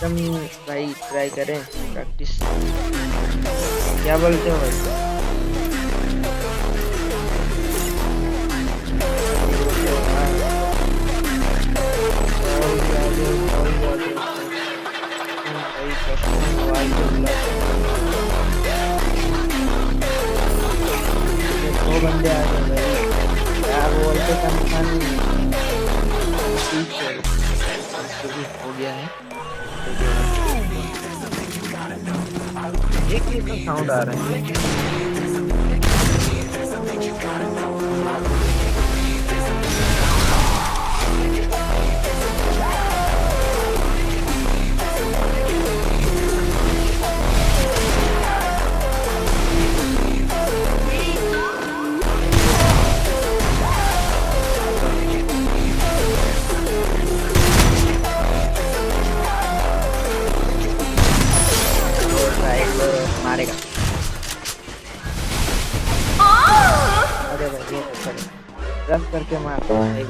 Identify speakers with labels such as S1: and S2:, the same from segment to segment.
S1: हम भाई ट्राई करें प्रैक्टिस। क्या बोलते हो भाई? भाई कस्टम आवाज तो दो बंदे आ गए भाई, क्या बोलते का निशान हो गया है। एक ही तो साउंड आ रहा है। मारेगा। अरे भाई रब करके मार भाई,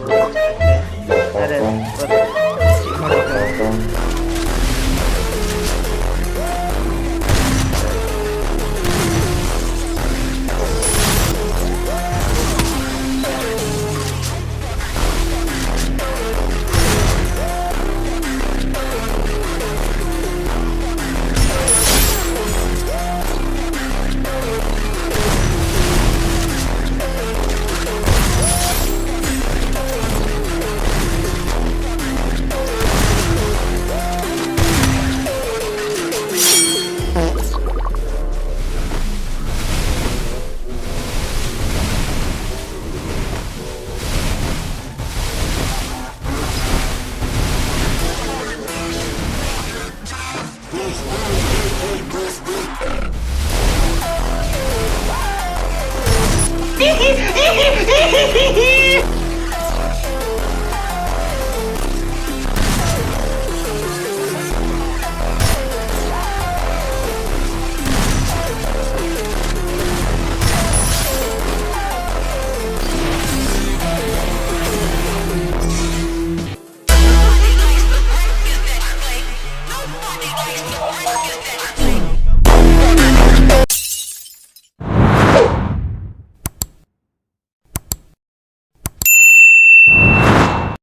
S1: अरे